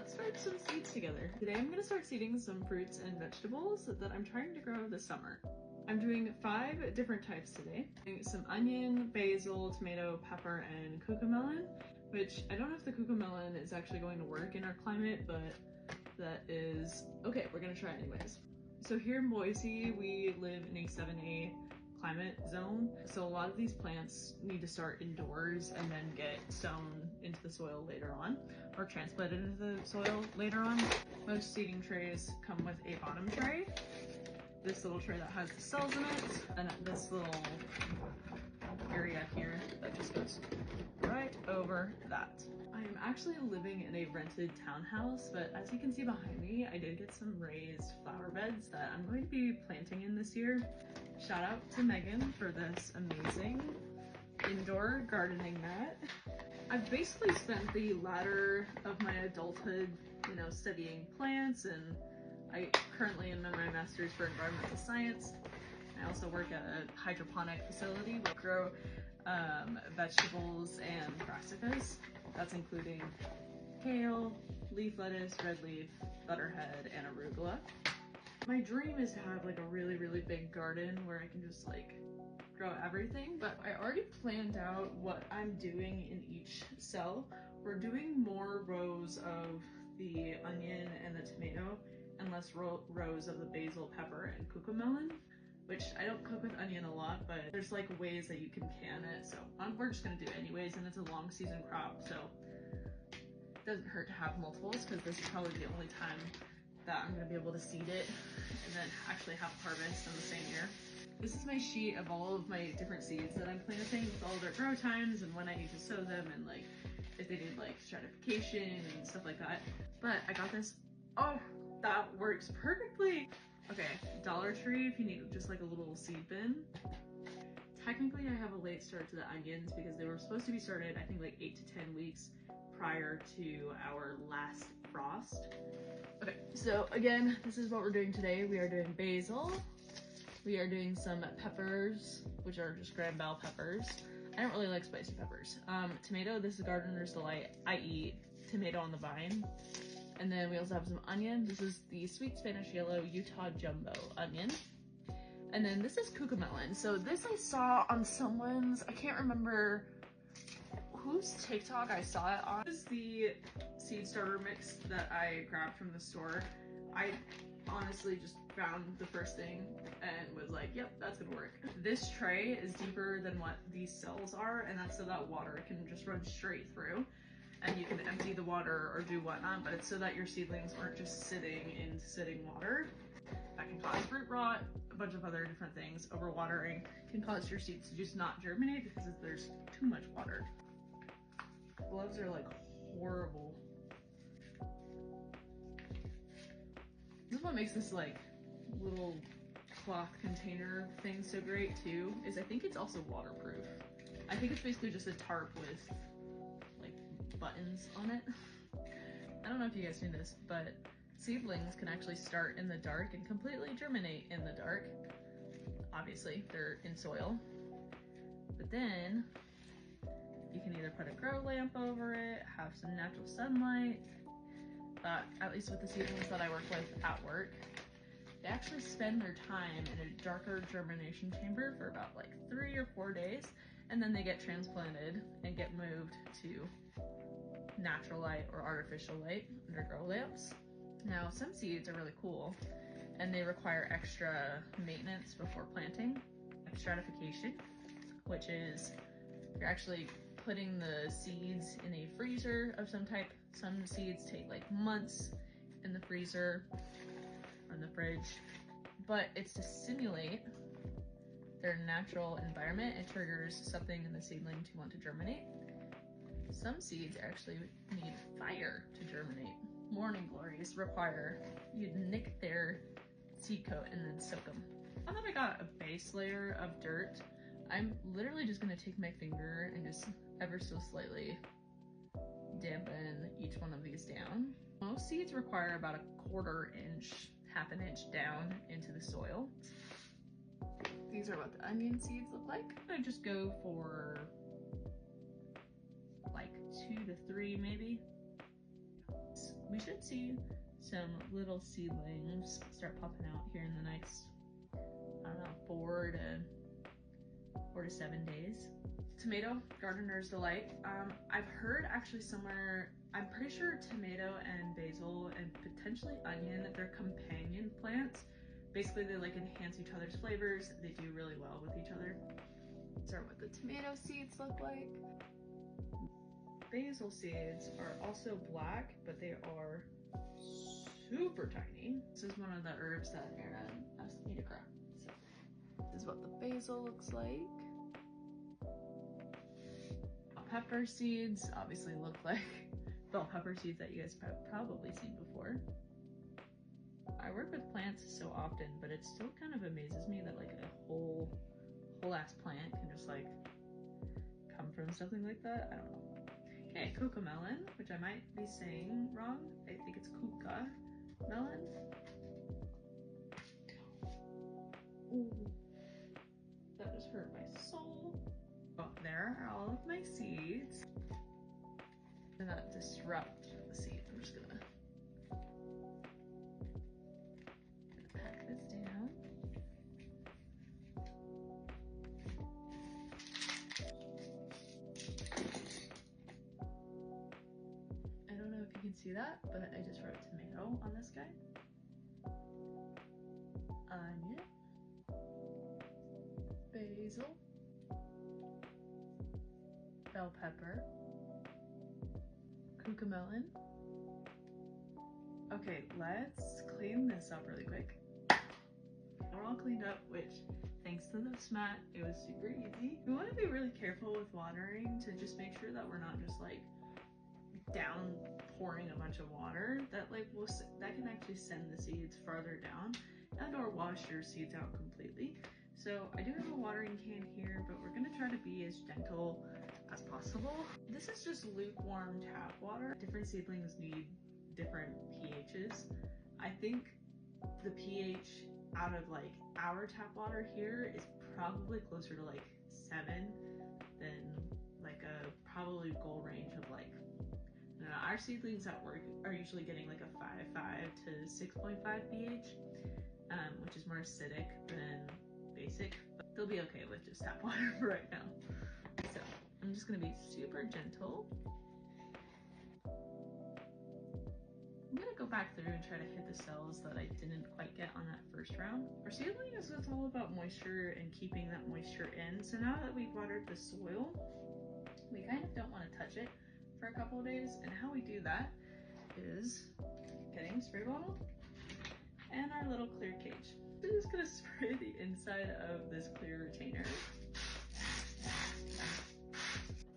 let's start some seeds together. Today I'm gonna start seeding some fruits and vegetables that I'm trying to grow this summer. I'm doing 5 different types today. Some onion, basil, tomato, pepper, and cucamelon, which I don't know if the cucamelon is actually going to work in our climate, but that is okay, we're gonna try anyways. So here in Boise, we live in a 7A climate zone. So a lot of these plants need to start indoors and then get sown into the soil later on, or transplanted into the soil later on. Most seeding trays come with a bottom tray, this little tray that has the cells in it, and this little area here that just goes right over that. I am actually living in a rented townhouse, but as you can see behind me, I did get some raised flower beds that I'm going to be planting in this year. Shout out to Megan for this amazing indoor gardening mat. I've basically spent the latter of my adulthood, studying plants, and I currently am in my master's for environmental science. I also work at a hydroponic facility where we grow vegetables and brassicas. That's including kale, leaf lettuce, red leaf, butterhead, and arugula. My dream is to have like a really, really big garden where I can just like grow everything, but I already planned out what I'm doing in each cell. We're doing more rows of the onion and the tomato and less rows of the basil, pepper, and cucamelon, which I don't cook with onion a lot, but there's like ways that you can it, so we're just gonna do it anyways, and it's a long season crop, so it doesn't hurt to have multiples, because this is probably the only time that I'm gonna be able to seed it and then actually have harvest in the same year. This is my sheet of all of my different seeds that I'm planting with all their grow times and when I need to sow them, and like if they need like stratification and stuff like that. But I got this, oh, that works perfectly. Okay, Dollar Tree if you need just like a little seed bin. Technically I have a late start to the onions because they were supposed to be started I think like 8 to 10 weeks prior to our last frost. Okay, so again, this is what we're doing today. We are doing basil. We are doing some peppers, which are just grand bell peppers. I don't really like spicy peppers. Tomato, this is Gardener's Delight. I eat tomato on the vine. And then we also have some onion. This is the sweet Spanish yellow Utah jumbo onion. And then this is cucamelon. So this I saw on someone's, I can't remember whose TikTok I saw it on. This is the seed starter mix that I grabbed from the store. I honestly just found the first thing and was like, yep, that's gonna work. This tray is deeper than what these cells are, and that's so that water can just run straight through. And you can empty the water or do whatnot, but it's so that your seedlings aren't just sitting in sitting water. That can cause fruit rot, a bunch of other different things. Overwatering can cause your seeds to just not germinate because there's too much water. Gloves are like horrible. This is what makes this like little cloth container thing so great too, is I think it's also waterproof. I think it's basically just a tarp with like buttons on it. I don't know if you guys knew this, but seedlings can actually start in the dark and completely germinate in the dark. Obviously, they're in soil. But then you can either put a grow lamp over it, have some natural sunlight. At least with the seedlings that I work with at work, they actually spend their time in a darker germination chamber for about like 3 or 4 days, and then they get transplanted and get moved to natural light or artificial light under grow lamps. Now, some seeds are really cool and they require extra maintenance before planting, like stratification, which is you're actually putting the seeds in a freezer of some type. Some seeds take like months in the freezer or in the fridge, but it's to simulate their natural environment. It triggers something in the seedling to want to germinate. Some seeds actually need fire to germinate. Morning glories require you nick their seed coat and then soak them. Now that I got a base layer of dirt, I'm literally just gonna take my finger and just ever so slightly dampen each one of these down. Most seeds require about 1/4 inch, 1/2 inch down into the soil. These are what the onion seeds look like. I just go for like 2 to 3 maybe. We should see some little seedlings start popping out here in the next, I don't know, 4 to 7 days. Tomato, gardener's delight. I've heard actually somewhere, I'm pretty sure tomato and basil and potentially onion, they're companion plants. Basically, they like enhance each other's flavors. They do really well with each other. These are what the tomato seeds look like. Basil seeds are also black, but they are super tiny. This is one of the herbs that Aaron asked me to grow. So this is what the basil looks like. Pepper seeds obviously look like bell pepper seeds that you guys have probably seen before. I work with plants so often, but it still kind of amazes me that like a whole ass plant can just like come from something like that. I don't know. Okay, cocomelon, which I might be saying wrong. I think it's kuka melon. Ooh, that just hurt my soul. Oh, there are all of my seeds. Do not disrupt the seeds. I'm just gonna pack this down. I don't know if you can see that, but I just wrote tomato on this guy. Onion. Basil. Bell pepper, cucamelon. Okay, let's clean this up really quick. We're all cleaned up, which thanks to this mat, it was super easy. We want to be really careful with watering to just make sure that we're not just like downpouring a bunch of water that that can actually send the seeds farther down and or wash your seeds out completely. So I do have a watering can here, but we're gonna try to be as gentle as possible. This is just lukewarm tap water. Different seedlings need different pHs. I think the pH out of like our tap water here is probably closer to like 7 than like a probably goal range of like, I don't know, our seedlings at work are usually getting like a 5.5 to 6.5 pH, which is more acidic than basic, but they'll be okay with just tap water for right now. So I'm just gonna be super gentle. I'm gonna go back through and try to hit the cells that I didn't quite get on that first round. Our seedling is it's all about moisture and keeping that moisture in. So now that we've watered the soil, we kind of don't want to touch it for a couple of days. And how we do that is getting a spray bottle and our little clear cage. I'm just gonna spray the inside of this clear retainer.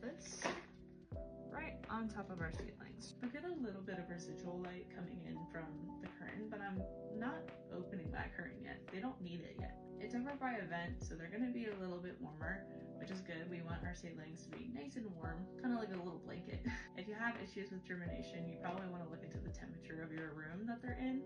This right on top of our seedlings. I get a little bit of residual light coming in from the curtain, but I'm not opening that curtain yet. They don't need it yet. It's over by a vent, so they're gonna be a little bit warmer, which is good. We want our seedlings to be nice and warm, kind of like a little blanket. If you have issues with germination, you probably want to look into the temperature of your room that they're in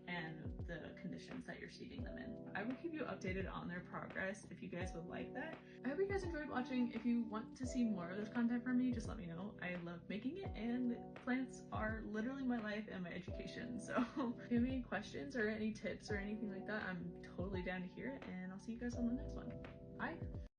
and the conditions that you're seeding them in. I will keep you updated on their progress if you guys would like that. I hope you guys enjoyed watching. If you want to see more of this content from me, just let me know. I love making it, and plants are literally my life and my education. So if you have any questions or any tips or anything like that, I'm totally down to hear it, and I'll see you guys on the next one. Bye.